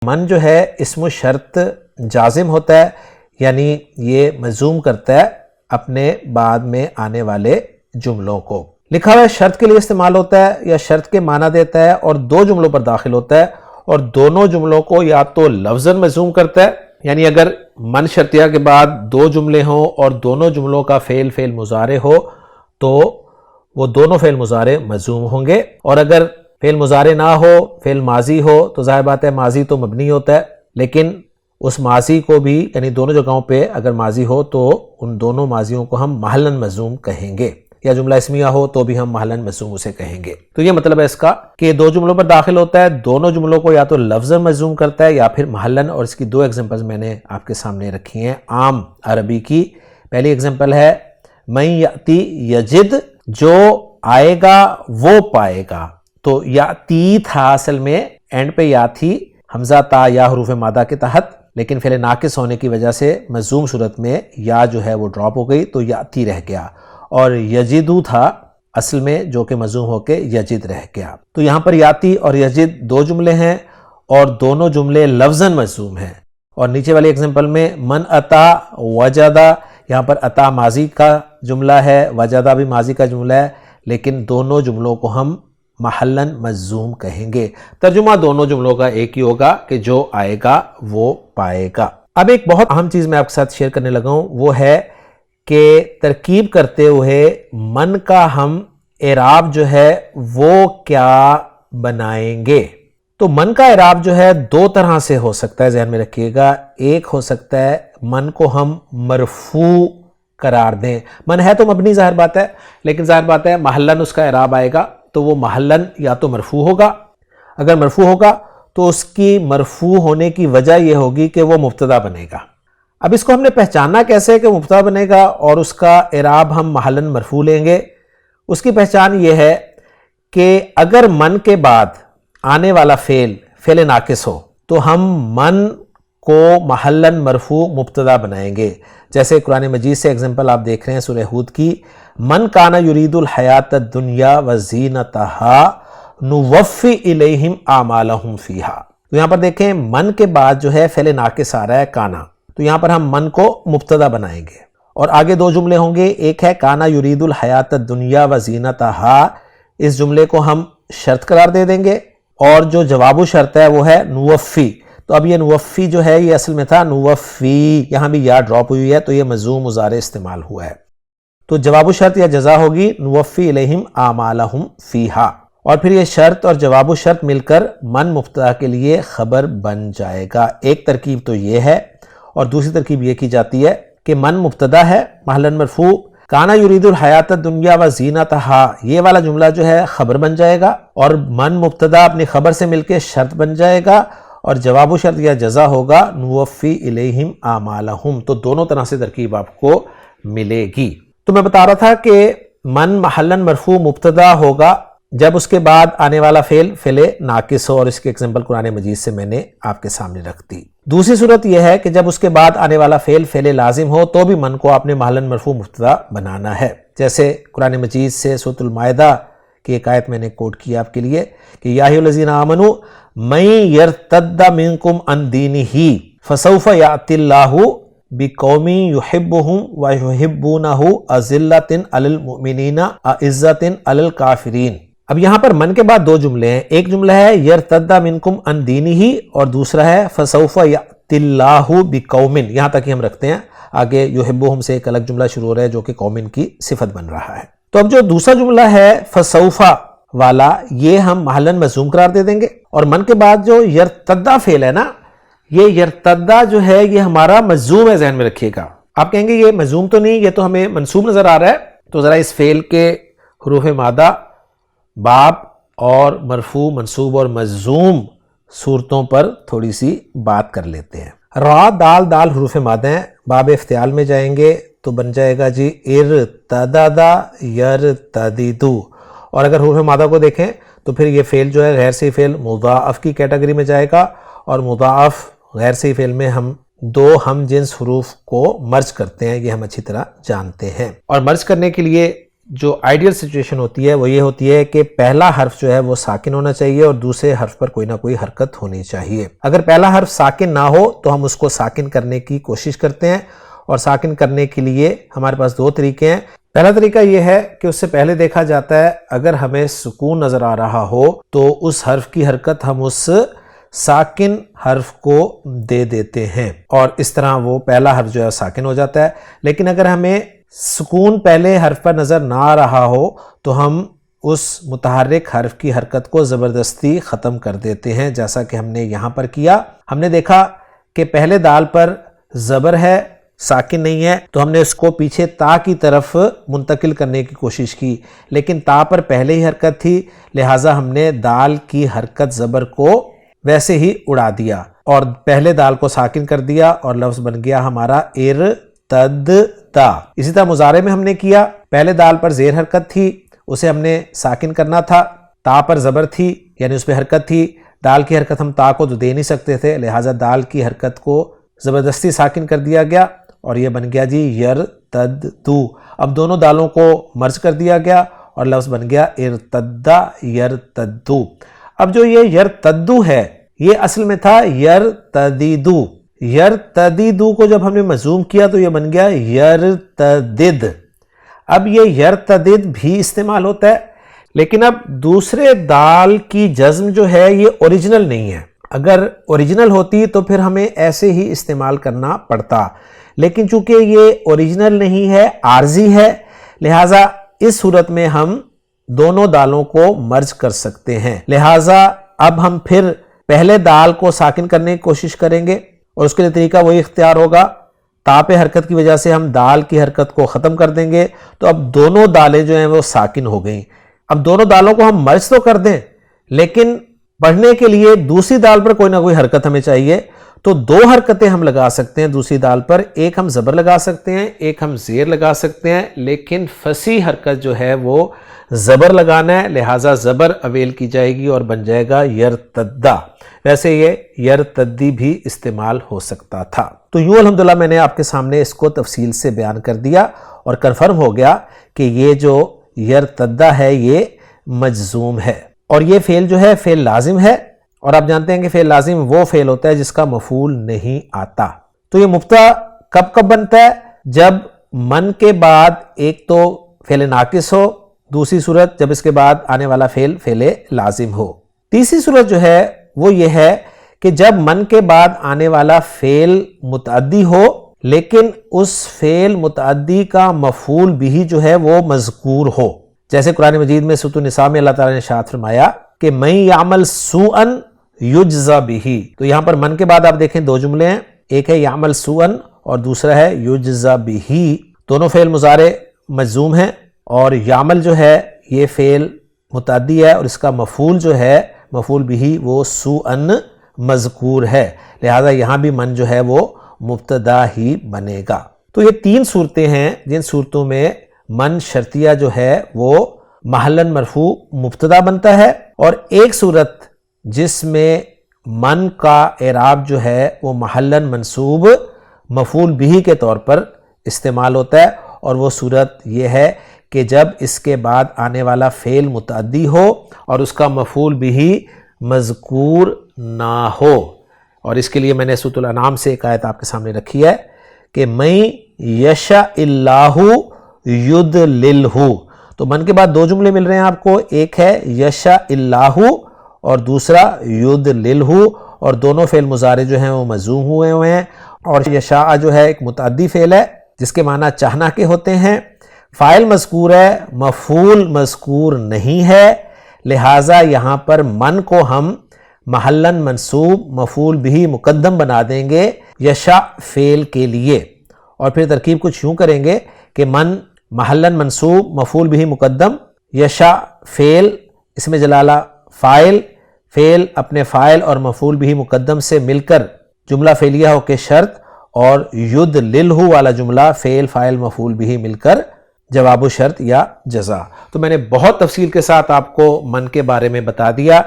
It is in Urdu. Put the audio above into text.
من جو ہے اسم شرط جازم ہوتا ہے، یعنی یہ مجزوم کرتا ہے اپنے بعد میں آنے والے جملوں کو۔ لکھا ہوا شرط کے لیے استعمال ہوتا ہے یا شرط کے معنی دیتا ہے اور دو جملوں پر داخل ہوتا ہے، اور دونوں جملوں کو یا تو لفظاً مجزوم کرتا ہے، یعنی اگر من شرطیہ کے بعد دو جملے ہوں اور دونوں جملوں کا فعل مضارع ہو تو وہ دونوں فعل مضارع مجزوم ہوں گے، اور اگر فعل مضارع نہ ہو، فعل ماضی ہو، تو ظاہر بات ہے ماضی تو مبنی ہوتا ہے، لیکن اس ماضی کو بھی یعنی دونوں جگہوں پہ اگر ماضی ہو تو ان دونوں ماضیوں کو ہم محلاً مجزوم کہیں گے، یا جملہ اسمیہ ہو تو بھی ہم محلاً مجزوم اسے کہیں گے۔ تو یہ مطلب ہے اس کا کہ دو جملوں پر داخل ہوتا ہے، دونوں جملوں کو یا تو لفظاً مجزوم کرتا ہے یا پھر محلاً، اور اس کی دو ایگزامپلز میں نے آپ کے سامنے رکھی ہیں عام عربی کی۔ پہلی ایگزامپل ہے من یاتی یجد، جو آئے گا وہ پائے گا، تو یاتی تھا اصل میں، اینڈ پہ یا تھی، حمزہ تا یا حروف مادہ کے تحت، لیکن فعل ناقص ہونے کی وجہ سے مجزوم صورت میں یا جو ہے وہ ڈراپ ہو گئی تو یاتی رہ گیا، اور یجدو تھا اصل میں جو کہ مجزوم ہو کے یجد رہ گیا۔ تو یہاں پر یاتی اور یجد دو جملے ہیں اور دونوں جملے لفظاً مجزوم ہیں۔ اور نیچے والی ایگزامپل میں من اتا وجدہ، یہاں پر اتا ماضی کا جملہ ہے، وجدہ بھی ماضی کا جملہ ہے، لیکن دونوں جملوں کو ہم محلاً مجزوم کہیں گے۔ ترجمہ دونوں جملوں کا ایک ہی ہوگا کہ جو آئے گا وہ پائے گا۔ اب ایک بہت اہم چیز میں آپ کے ساتھ شیئر کرنے لگا ہوں، وہ ہے کہ ترکیب کرتے ہوئے من کا ہم اعراب جو ہے وہ کیا بنائیں گے۔ تو من کا اعراب جو ہے دو طرح سے ہو سکتا ہے، ذہن میں رکھیے گا۔ ایک ہو سکتا ہے من کو ہم مرفوع قرار دیں، من ہے تو مبنی ظاہر بات ہے، لیکن ظاہر بات ہے محلاً اس کا اعراب آئے گا تو وہ محلاً یا تو مرفوع ہوگا، اگر مرفوع ہوگا تو اس کی مرفوع ہونے کی وجہ یہ ہوگی کہ وہ مبتدا بنے گا۔ اب اس کو ہم نے پہچاننا کیسے کہ مبتدا بنے گا اور اس کا اعراب ہم محلاً مرفوع لیں گے؟ اس کی پہچان یہ ہے کہ اگر من کے بعد آنے والا فعل ناقص ہو تو ہم من کو محلاً مرفوع مبتدا بنائیں گے۔ جیسے قرآن مجید سے ایگزامپل آپ دیکھ رہے ہیں سورہ ہود کی، من کانا یرید الحیات الدنیا وزینتہا نوفی الیہم اعمالہم فیہا۔ تو یہاں پر دیکھیں من کے بعد جو ہے فعل ناقص آ رہا ہے کانا، تو یہاں پر ہم من کو مبتدا بنائیں گے، اور آگے دو جملے ہوں گے، ایک ہے کانا یرید الحیات الدنیا وزینتہا، اس جملے کو ہم شرط قرار دے دیں گے، اور جو جواب شرط ہے وہ ہے نوفی۔ تو اب یہ نوفی جو ہے یہ اصل میں تھا نوفی، یہاں بھی یا ڈراپ ہوئی ہے تو یہ مجزوم مضارع استعمال ہوا ہے، تو جواب شرط یا جزا ہوگی نوفی الیہم اعمالہم فیہا، اور پھر یہ شرط اور جواب شرط مل کر من مبتدا کے لیے خبر بن جائے گا۔ ایک ترکیب تو یہ ہے، اور دوسری ترکیب یہ کی جاتی ہے کہ من مبتدا ہے محلاً مرفوع، کانا یرید الحیات الدنیا وزینتہا، یہ والا جملہ جو ہے خبر بن جائے گا، اور من مبتدا اپنی خبر سے مل کے شرط بن جائے گا، اور جواب شرط یا جزا ہوگا نوفی الیہم اعمالہم۔ تو دونوں طرح سے ترکیب آپ کو ملے گی۔ تو میں بتا رہا تھا کہ من محلاً مرفوع مبتدا ہوگا جب اس کے بعد آنے والا فعل ناقص ہو، اور اس کی ایگزامپل قرآن مجید سے میں نے آپ کے سامنے رکھ دی۔ دوسری صورت یہ ہے کہ جب اس کے بعد آنے والا فعل لازم ہو تو بھی من کو آپ نے محلاً مرفوع مبتدا بنانا ہے۔ جیسے قرآن مجید سے سورۃ المائدہ کی ایک آیت میں نے کوٹ کی آپ کے لیے کہ یا ایھا الذین آمنوا من یرتد منکم عن دینہ فسوف یأتی اللہ بقوم یحبہم ویحبونہ اذلۃ علی المؤمنین اعزۃ علی الکافرین۔ اب یہاں پر من کے بعد دو جملے ہیں، ایک جملہ ہے یرتد منکم عن دینہ، اور دوسرا ہے فسوف یأتی اللہ بقوم، یہاں تک ہی ہم رکھتے ہیں، آگے یحبہم سے ایک الگ جملہ شروع ہو رہا ہے جو کہ قوم کی صفت بن رہا ہے۔ تو اب جو دوسرا جملہ ہے فسوفا والا، یہ ہم محلاً مجزوم قرار دے دیں گے، اور من کے بعد جو یرتدہ فعل ہے نا، یہ یرتدہ جو ہے یہ ہمارا مجزوم ہے، ذہن میں رکھیے گا۔ آپ کہیں گے یہ مجزوم تو نہیں، یہ تو ہمیں منصوب نظر آ رہا ہے، تو ذرا اس فعل کے حروف مادہ باب اور مرفوع منصوب اور مجزوم صورتوں پر تھوڑی سی بات کر لیتے ہیں۔ را دال دال حروف مادہ ہیں، باب افتعال میں جائیں گے تو بن جائے گا جی ارتددا یرتددو، اور اگر حروف مادہ کو دیکھیں تو پھر یہ فعل جو ہے غیر صحیح فعل مضاعف کی کیٹیگری میں جائے گا، اور مضاعف غیر صحیح فعل میں ہم دو ہم جنس حروف کو مرج کرتے ہیں، یہ ہم اچھی طرح جانتے ہیں، اور مرج کرنے کے لیے جو آئیڈیل سچویشن ہوتی ہے وہ یہ ہوتی ہے کہ پہلا حرف جو ہے وہ ساکن ہونا چاہیے اور دوسرے حرف پر کوئی نہ کوئی حرکت ہونی چاہیے. اگر پہلا حرف ساکن نہ ہو تو ہم اس کو ساکن کرنے کی کوشش کرتے ہیں, اور ساکن کرنے کے لیے ہمارے پاس دو طریقے ہیں. پہلا طریقہ یہ ہے کہ اس سے پہلے دیکھا جاتا ہے اگر ہمیں سکون نظر آ رہا ہو تو اس حرف کی حرکت ہم اس ساکن حرف کو دے دیتے ہیں, اور اس طرح وہ پہلا حرف جو ہے ساکن ہو جاتا ہے. لیکن اگر ہمیں سکون پہلے حرف پر نظر نہ آ رہا ہو تو ہم اس متحرک حرف کی حرکت کو زبردستی ختم کر دیتے ہیں, جیسا کہ ہم نے یہاں پر کیا. ہم نے دیکھا کہ پہلے دال پر زبر ہے, ساکن نہیں ہے, تو ہم نے اس کو پیچھے تا کی طرف منتقل کرنے کی کوشش کی, لیکن تا پر پہلے ہی حرکت تھی, لہٰذا ہم نے دال کی حرکت زبر کو ویسے ہی اڑا دیا اور پہلے دال کو ساکن کر دیا, اور لفظ بن گیا ہمارا ارتدتا. اسی طرح مضارع میں ہم نے کیا, پہلے دال پر زیر حرکت تھی, اسے ہم نے ساکن کرنا تھا, تا پر زبر تھی یعنی اس پہ حرکت تھی, دال کی حرکت ہم تا کو تو دے نہیں سکتے تھے, لہٰذا دال کی حرکت کو زبردستی ساکن کر دیا گیا اور یہ بن گیا جی یرتدو. اب دونوں دالوں کو مرج کر دیا گیا اور لفظ بن گیا ارتدا یرتدو. اب جو یہ یرتدو ہے یہ اصل میں تھا یرتدیدو. یرتدیدو کو جب ہم نے مضموم کیا تو یہ بن گیا یرتدد. اب یہ یرتدد بھی استعمال ہوتا ہے, لیکن اب دوسرے دال کی جزم جو ہے یہ اوریجنل نہیں ہے. اگر اوریجنل ہوتی تو پھر ہمیں ایسے ہی استعمال کرنا پڑتا, لیکن چونکہ یہ اوریجنل نہیں ہے, عارضی ہے, لہٰذا اس صورت میں ہم دونوں دالوں کو مرج کر سکتے ہیں. لہٰذا اب ہم پھر پہلے دال کو ساکن کرنے کی کوشش کریں گے, اور اس کے لیے طریقہ وہی اختیار ہوگا, تا پہ حرکت کی وجہ سے ہم دال کی حرکت کو ختم کر دیں گے, تو اب دونوں دالیں جو ہیں وہ ساکن ہو گئیں. اب دونوں دالوں کو ہم مرج تو کر دیں, لیکن پڑھنے کے لیے دوسری دال پر کوئی نہ کوئی حرکت ہمیں چاہیے, تو دو حرکتیں ہم لگا سکتے ہیں دوسری دال پر, ایک ہم زبر لگا سکتے ہیں, ایک ہم زیر لگا سکتے ہیں, لیکن فصیح حرکت جو ہے وہ زبر لگانا ہے, لہٰذا زبر اویل کی جائے گی اور بن جائے گا یرتدا. ویسے یہ یرتدی بھی استعمال ہو سکتا تھا. تو یوں الحمدللہ میں نے آپ کے سامنے اس کو تفصیل سے بیان کر دیا اور کنفرم ہو گیا کہ یہ جو یرتدا ہے یہ مجزوم ہے, اور یہ فعل جو ہے فعل لازم ہے, اور آپ جانتے ہیں کہ فعل لازم وہ فعل ہوتا ہے جس کا مفعول نہیں آتا. تو یہ مبتدا کب کب بنتا ہے؟ جب من کے بعد ایک تو فعل ناقص ہو, دوسری صورت جب اس کے بعد آنے والا فعل فعل لازم ہو. تیسری صورت جو ہے وہ یہ ہے کہ جب من کے بعد آنے والا فعل متعدی ہو, لیکن اس فعل متعدی کا مفعول بھی جو ہے وہ مذکور ہو. جیسے قرآن مجید میں سورۃ النساء میں اللہ تعالیٰ نے ارشاد فرمایا کہ من یعمل سوءا یجزا بہ. تو یہاں پر من کے بعد آپ دیکھیں دو جملے ہیں, ایک ہے یعمل سوءا اور دوسرا ہے یجزا بہ. دونوں فعل مضارع مجزوم ہیں, اور یعمل جو ہے یہ فعل متعدی ہے اور اس کا مفعول جو ہے مفعول بھی وہ سوءا مذکور ہے, لہذا یہاں بھی من جو ہے وہ مبتدا ہی بنے گا. تو یہ تین صورتیں ہیں جن صورتوں میں من شرطیہ جو ہے وہ محلاً مرفوع مبتدا بنتا ہے, اور ایک صورت جس میں من کا اعراب جو ہے وہ محلاً منصوب مفعول بھی کے طور پر استعمال ہوتا ہے, اور وہ صورت یہ ہے کہ جب اس کے بعد آنے والا فعل متعدی ہو اور اس کا مفعول بھی مذکور نہ ہو. اور اس کے لیے میں نے سورۃ الانعام سے ایک آیت آپ کے سامنے رکھی ہے کہ من یشاء اللہ یضللہ. تو من کے بعد دو جملے مل رہے ہیں آپ کو, ایک ہے یشاء اللہ اور دوسرا یضللہ, اور دونوں فعل مضارع جو ہیں وہ مجزوم ہوئے ہیں, اور یشاء جو ہے ایک متعدی فعل ہے جس کے معنی چاہنا کے ہوتے ہیں, فاعل مذکور ہے مفعول مذکور نہیں ہے, لہٰذا یہاں پر من کو ہم محلاً منصوب مفعول بھی مقدم بنا دیں گے یشاء فعل کے لیے, اور پھر ترکیب کچھ یوں کریں گے کہ من محلاً منصوب مفعول بھی مقدم, یشاء فعل اس میں جلالہ فاعل, فعل اپنے فاعل اور مفعول بھی مقدم سے مل کر جملہ فعلیہ ہو کے شرط, اور یضللہ والا جملہ فعل فاعل مفعول بھی مل کر جواب و شرط یا جزا. تو میں نے بہت تفصیل کے ساتھ آپ کو من کے بارے میں بتا دیا.